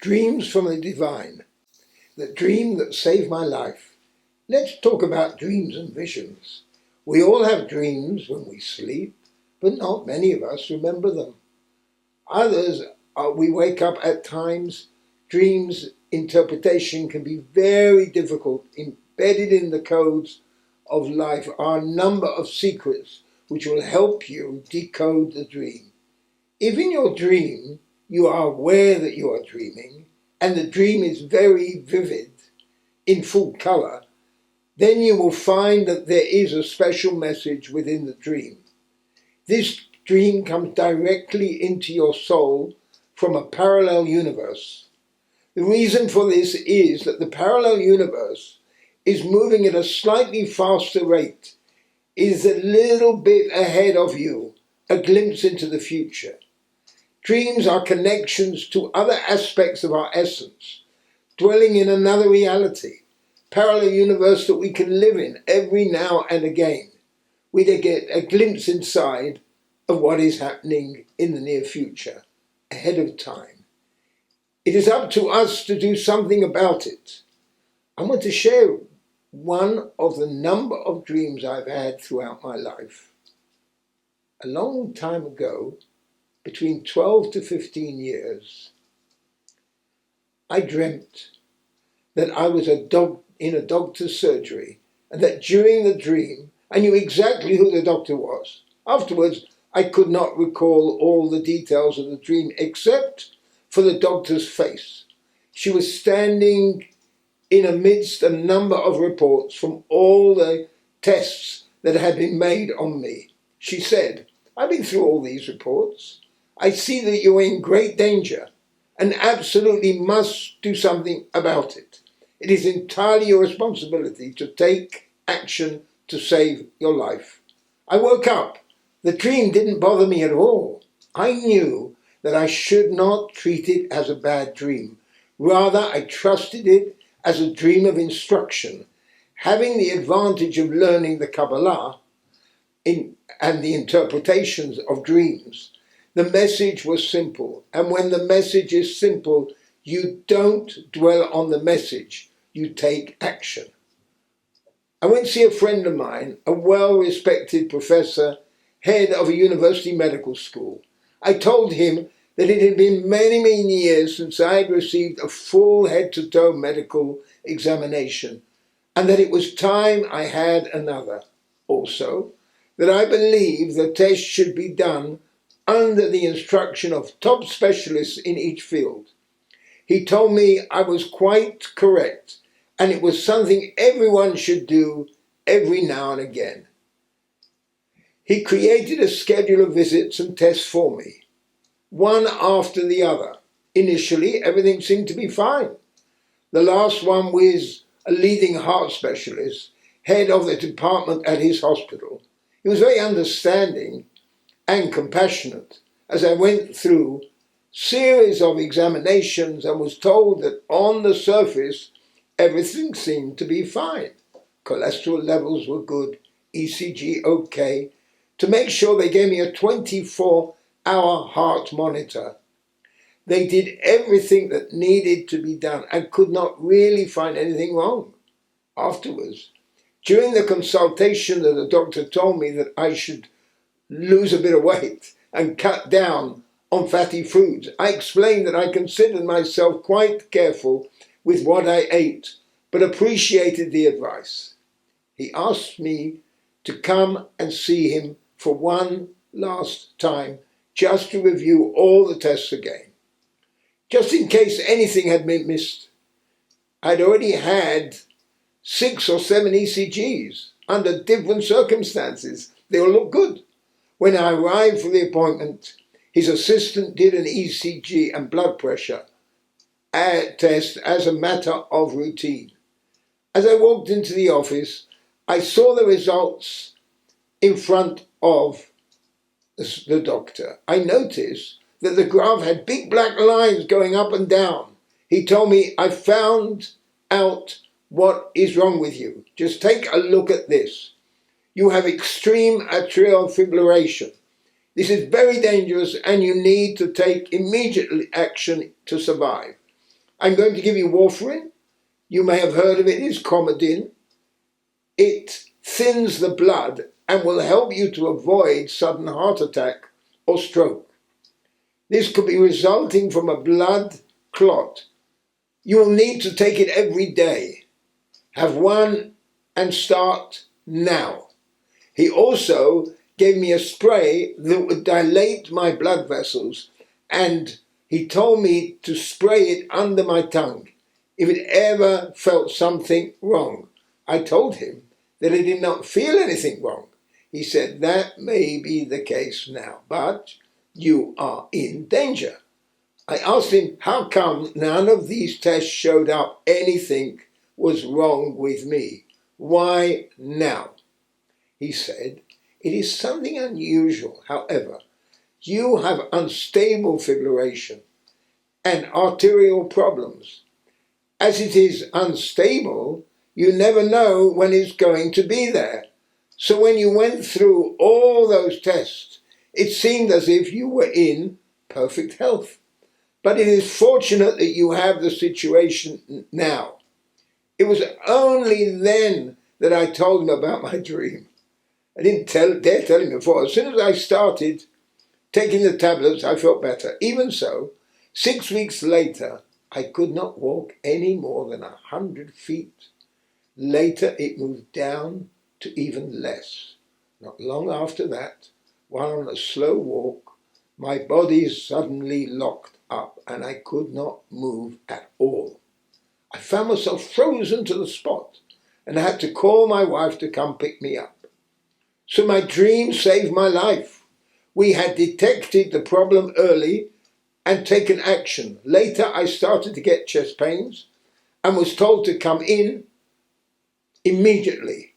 Dreams from the divine. The dream that saved my life. Let's talk about dreams and visions. We all have dreams when we sleep, but not many of us remember them. Others, we wake up at times. Dreams interpretation can be very difficult. Embedded in the codes of life are a number of secrets which will help you decode the dream. If in your dream you are aware that you are dreaming, and the dream is very vivid, in full colour, then you will find that there is a special message within the dream. This dream comes directly into your soul from a parallel universe. The reason for this is that the parallel universe is moving at a slightly faster rate, is a little bit ahead of you, a glimpse into the future. Dreams are connections to other aspects of our essence, dwelling in another reality, parallel universe that we can live in every now and again. We get a glimpse inside of what is happening in the near future, ahead of time. It is up to us to do something about it. I want to share one of the number of dreams I've had throughout my life. A long time ago, between 12 to 15 years, I dreamt that I was in a doctor's surgery, and that during the dream I knew exactly who the doctor was. Afterwards, I could not recall all the details of the dream except for the doctor's face. She was standing in amidst a number of reports from all the tests that had been made on me. She said, "I've been through all these reports. I see that you're in great danger and absolutely must do something about it. It is entirely your responsibility to take action to save your life." I woke up. The dream didn't bother me at all. I knew that I should not treat it as a bad dream. Rather, I trusted it as a dream of instruction. Having the advantage of learning the Kabbalah and the interpretations of dreams, the message was simple. And when the message is simple, you don't dwell on the message, you take action. I went to see a friend of mine, a well-respected professor, head of a university medical school. I told him that it had been many, many years since I had received a full head-to-toe medical examination, and that it was time I had another. Also, that I believe the test should be done under the instruction of top specialists in each field. He told me I was quite correct, and it was something everyone should do every now and again. He created a schedule of visits and tests for me, one after the other. Initially, everything seemed to be fine. The last one was a leading heart specialist, head of the department at his hospital. He was very understanding and compassionate as I went through series of examinations and was told that on the surface everything seemed to be fine. Cholesterol levels were good, ECG okay. To make sure, they gave me a 24-hour heart monitor. They did everything that needed to be done and could not really find anything wrong. Afterwards, during the consultation, the doctor told me that I should lose a bit of weight and cut down on fatty foods. I explained that I considered myself quite careful with what I ate, but appreciated the advice. He asked me to come and see him for one last time, just to review all the tests again, just in case anything had been missed. I'd already had 6 or 7 ECGs under different circumstances. They all looked good. When I arrived for the appointment, his assistant did an ECG and blood pressure test as a matter of routine. As I walked into the office, I saw the results in front of the doctor. I noticed that the graph had big black lines going up and down. He told me, "I found out what is wrong with you. Just take a look at this. You have extreme atrial fibrillation. This is very dangerous and you need to take immediate action to survive. I'm going to give you warfarin. You may have heard of it. It's Coumadin. It thins the blood and will help you to avoid sudden heart attack or stroke. This could be resulting from a blood clot. You will need to take it every day. Have one and start now. He also gave me a spray that would dilate my blood vessels, and he told me to spray it under my tongue if it ever felt something wrong. I told him that I did not feel anything wrong. He said, that may be the case now, but you are in danger. I asked him, how come none of these tests showed up anything was wrong with me? Why now? He said, it is something unusual. However, you have unstable fibrillation and arterial problems. As it is unstable, you never know when it's going to be there. So when you went through all those tests, it seemed as if you were in perfect health. But it is fortunate that you have the situation now. It was only then that I told him about my dream. I didn't dare tell him before. As soon as I started taking the tablets, I felt better. Even so, 6 weeks later, I could not walk any more than 100 feet. Later, it moved down to even less. Not long after that, while on a slow walk, my body suddenly locked up and I could not move at all. I found myself frozen to the spot and I had to call my wife to come pick me up. So my dream saved my life. We had detected the problem early and taken action. Later, I started to get chest pains and was told to come in immediately.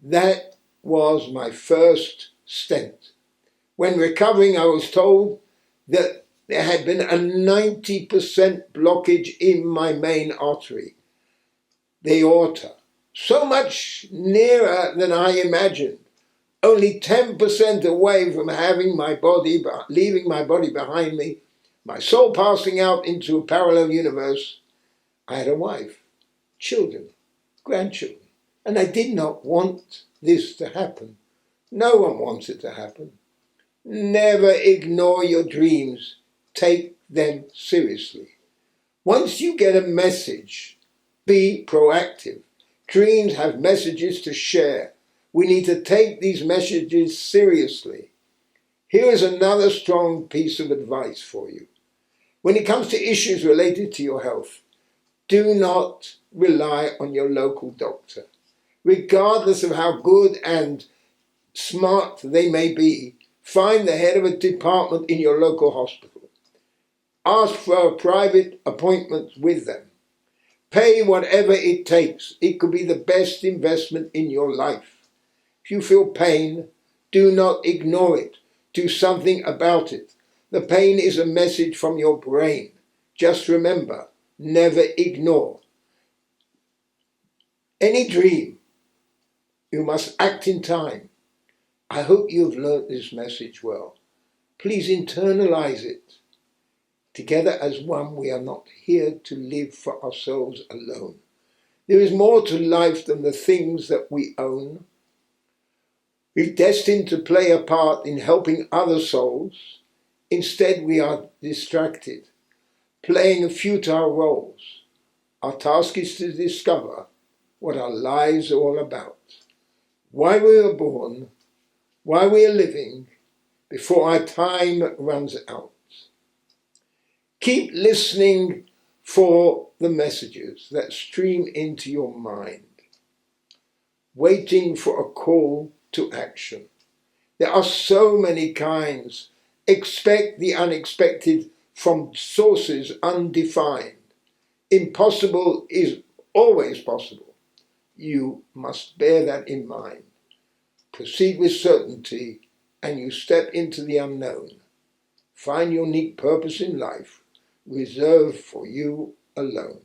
That was my first stent. When recovering, I was told that there had been a 90% blockage in my main artery, the aorta, so much nearer than I imagined. Only 10% away from leaving my body behind me, my soul passing out into a parallel universe. I had a wife, children, grandchildren, and I did not want this to happen. No one wants it to happen. Never ignore your dreams. Take them seriously. Once you get a message, be proactive. Dreams have messages to share. We need to take these messages seriously. Here is another strong piece of advice for you. When it comes to issues related to your health, do not rely on your local doctor. Regardless of how good and smart they may be, find the head of a department in your local hospital. Ask for a private appointment with them. Pay whatever it takes. It could be the best investment in your life. If you feel pain, do not ignore it. Do something about it. The pain is a message from your brain. Just remember, never ignore. Any dream, you must act in time. I hope you've learnt this message well. Please internalize it. Together as one, we are not here to live for ourselves alone. There is more to life than the things that we own. We're destined to play a part in helping other souls. Instead, we are distracted, playing futile roles. Our task is to discover what our lives are all about, why we were born, why we are living, before our time runs out. Keep listening for the messages that stream into your mind, waiting for a call to action. There are so many kinds. Expect the unexpected from sources undefined. Impossible is always possible. You must bear that in mind. Proceed with certainty and you step into the unknown. Find your unique purpose in life, reserved for you alone.